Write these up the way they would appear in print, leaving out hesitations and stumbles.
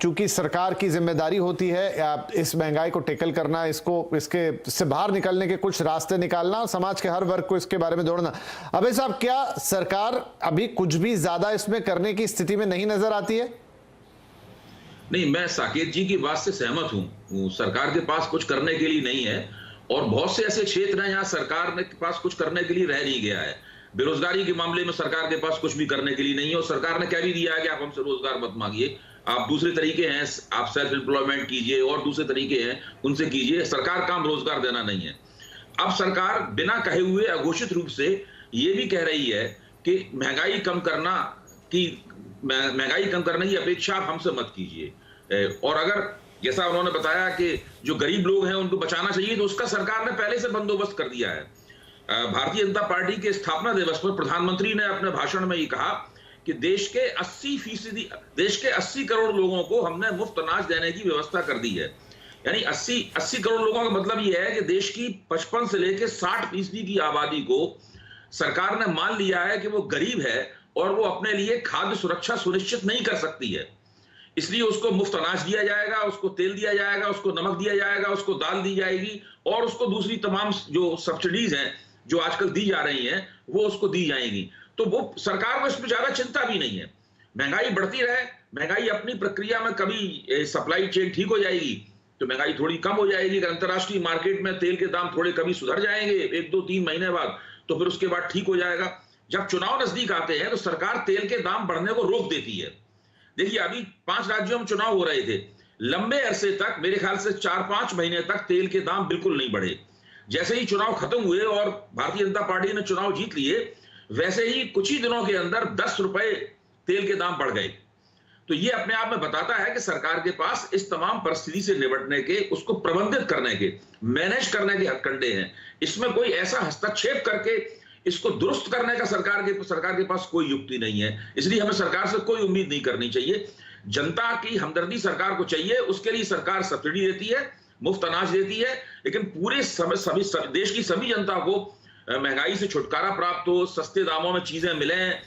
चूंकि सरकार की जिम्मेदारी होती है इस महंगाई को टैकल करना, इससे बाहर निकलने के कुछ रास्ते निकालना और समाज के हर वर्ग को इसके बारे में जोड़ना। अबे साहब, क्या सरकार अभी कुछ भी ज्यादा इसमें करने की स्थिति में नहीं नजर आती है? नहीं, मैं साकेत जी की बात से सहमत हूं। सरकार के पास कुछ करने के लिए नहीं है और बहुत से ऐसे क्षेत्र हैं जहां सरकार के पास कुछ करने के लिए रह नहीं गया है। बेरोजगारी के मामले में सरकार के पास कुछ भी करने के लिए नहीं है और सरकार ने कह भी दिया है कि आप हमसे रोजगार मत मांगिए, आप दूसरे तरीके हैं, आप सेल्फ एम्प्लॉयमेंट कीजिए और दूसरे तरीके हैं उनसे कीजिए, सरकार काम रोजगार देना नहीं है। अब सरकार बिना कहे हुए अघोषित रूप से ये भी कह रही है कि महंगाई कम करने की अपेक्षा आप हमसे मत कीजिए। और अगर जैसा उन्होंने बताया कि जो गरीब लोग हैं उनको बचाना चाहिए, तो उसका सरकार ने पहले से बंदोबस्त कर दिया है। भारतीय जनता पार्टी के स्थापना दिवस पर प्रधानमंत्री ने अपने भाषण में ये कहा कि देश के 80 करोड़ लोगों को हमने मुफ्त अनाज देने की व्यवस्था कर दी है। यानी 80 करोड़ लोगों का मतलब यह है कि देश की 55 से लेकर 60% की आबादी को सरकार ने मान लिया है कि वो गरीब है और वो अपने लिए खाद्य सुरक्षा सुनिश्चित नहीं कर सकती है। इसलिए उसको मुफ्त अनाज दिया जाएगा, उसको तेल दिया जाएगा, उसको नमक दिया जाएगा, उसको दाल दी जाएगी और उसको दूसरी तमाम जो सब्सिडीज हैं जो आजकल दी जा रही हैं वो उसको दी जाएंगी। तो वो सरकार को इसमें ज्यादा चिंता भी नहीं है। महंगाई बढ़ती रहे, महंगाई अपनी प्रक्रिया में कभी सप्लाई चेन ठीक हो जाएगी तो महंगाई थोड़ी कम हो जाएगी। अंतर्राष्ट्रीय मार्केट में तेल के दाम थोड़े कभी सुधर जाएंगे 1, 2, 3 महीने बाद, तो फिर उसके बाद ठीक हो जाएगा। जब चुनाव नजदीक आते हैं तो सरकार तेल के दाम बढ़ने को रोक देती है। देखिए, अभी 5 राज्यों में चुनाव हो रहे थे, लंबे अरसे तक, मेरे ख्याल से 4-5 महीने तक तेल के दाम बिल्कुल नहीं बढ़े। जैसे ही चुनाव खत्म हुए और भारतीय जनता पार्टी ने चुनाव जीत लिए, वैसे ही कुछ ही दिनों के अंदर 10 रुपए तेल के दाम बढ़ गए। तो ये अपने आप में बताता है कि सरकार के पास इस तमाम परिस्थिति से निपटने के, उसको प्रबंधित करने के, मैनेज करने के हथकंडे हैं। इसमें कोई ऐसा हस्तक्षेप करके इसको दुरुस्त करने का सरकार के पास कोई युक्ति नहीं है। इसलिए हमें सरकार से कोई उम्मीद नहीं करनी चाहिए। जनता की हमदर्दी सरकार को चाहिए, उसके लिए सरकार सब्सिडी देती है, मुफ्त अनाज देती है, लेकिन पूरे देश की सभी जनता को महंगाई से छुटकारा प्राप्त हो, सस्ते दामों में चीजें मिलें,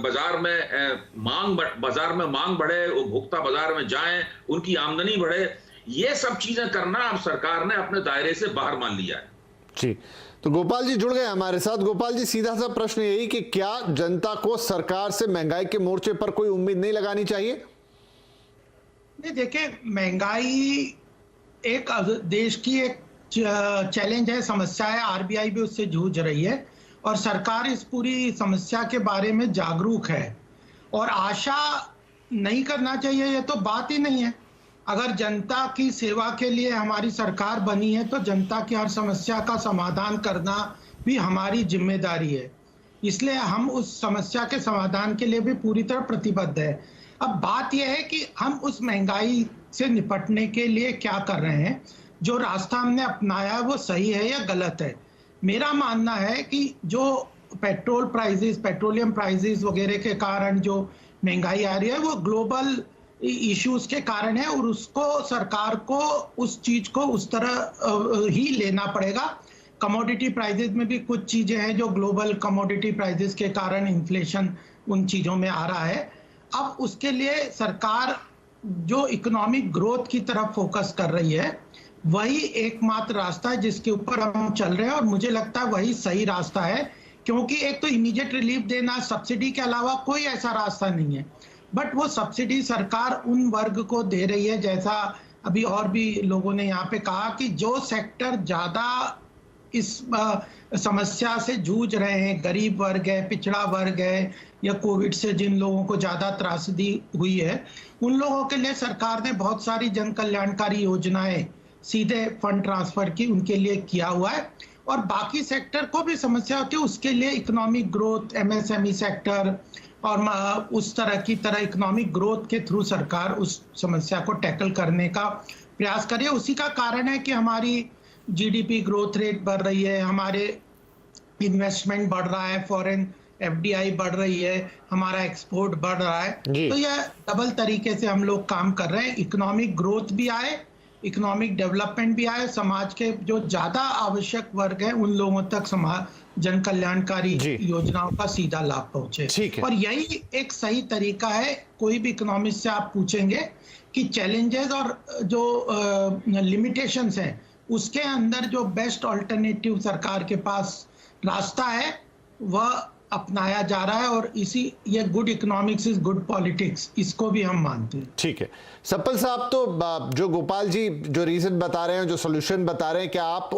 बाजार में मांग बढ़े, उपभोक्ता बाजार में जाएं, उनकी आमदनी बढ़े, ये सब चीजें करना अब सरकार ने अपने दायरे से बाहर मान लिया है। जी, तो गोपाल जी जुड़ गए हमारे साथ। गोपाल जी, सीधा सा प्रश्न यही कि क्या जनता को सरकार से महंगाई के मोर्चे पर कोई उम्मीद नहीं लगानी चाहिए? नहीं, देखिए, महंगाई एक देश की एक चैलेंज है, समस्या है। आरबीआई भी उससे जूझ रही है और सरकार इस पूरी समस्या के बारे में जागरूक है और आशा नहीं करना चाहिए, ये तो बात ही नहीं है। अगर जनता की सेवा के लिए हमारी सरकार बनी है तो जनता की हर समस्या का समाधान करना भी हमारी जिम्मेदारी है। इसलिए हम उस समस्या के समाधान के लिए भी पूरी तरह प्रतिबद्ध है। अब बात यह है कि हम उस महंगाई से निपटने के लिए क्या कर रहे हैं, जो रास्ता हमने अपनाया वो सही है या गलत है। मेरा मानना है कि जो पेट्रोलियम प्राइसेस वगैरह के कारण जो महंगाई आ रही है वो ग्लोबल इश्यूज के कारण है और उसको सरकार को उस चीज को उस तरह ही लेना पड़ेगा। कमोडिटी प्राइसेस में भी कुछ चीजें हैं जो ग्लोबल कमोडिटी प्राइसेस के कारण इन्फ्लेशन उन चीजों में आ रहा है। अब उसके लिए सरकार जो इकोनॉमिक ग्रोथ की तरफ फोकस कर रही है वही एकमात्र रास्ता है जिसके ऊपर हम चल रहे हैं और मुझे लगता है वही सही रास्ता है, क्योंकि एक तो इमीडिएट रिलीफ देना, सब्सिडी के अलावा कोई ऐसा रास्ता नहीं है। बट वो सब्सिडी सरकार उन वर्ग को दे रही है, जैसा अभी और भी लोगों ने यहाँ पे कहा, कि जो सेक्टर ज्यादा इस समस्या से जूझ रहे हैं, गरीब वर्ग है, पिछड़ा वर्ग है, या कोविड से जिन लोगों को ज्यादा त्रासदी हुई है, उन लोगों के लिए सरकार ने बहुत सारी जन कल्याणकारी योजनाएं सीधे फंड ट्रांसफर की उनके लिए किया हुआ है। और बाकी सेक्टर को भी समस्या होती है, उसके लिए इकोनॉमिक ग्रोथ, एमएसएमई सेक्टर और उस तरह इकोनॉमिक ग्रोथ के थ्रू सरकार उस समस्या को टैकल करने का प्रयास करे। उसी का कारण है कि हमारी जीडीपी ग्रोथ रेट बढ़ रही है, हमारे इन्वेस्टमेंट बढ़ रहा है, फॉरेन एफडीआई बढ़ रही है, हमारा एक्सपोर्ट बढ़ रहा है। तो यह डबल तरीके से हम लोग काम कर रहे हैं, इकोनॉमिक ग्रोथ भी आए इकोनॉमिक डेवलपमेंट भी आए, समाज के जो ज्यादा आवश्यक वर्ग है उन लोगों तक समाज जन कल्याणकारी योजनाओं का सीधा लाभ पहुंचे। और यही एक सही तरीका है। कोई भी इकोनॉमिस्ट से आप पूछेंगे कि चैलेंजेस और जो लिमिटेशंस हैं उसके अंदर जो बेस्ट ऑल्टरनेटिव सरकार के पास रास्ता है वह अपनाया जा रहा है, और ये good economics is good politics, इसको भी हम मानते हैं। ठीक है सप्पल साहब, तो जो गोपाल जी जो रीजन बता रहे हैं, जो सोल्यूशन बता रहे हैं, क्या आप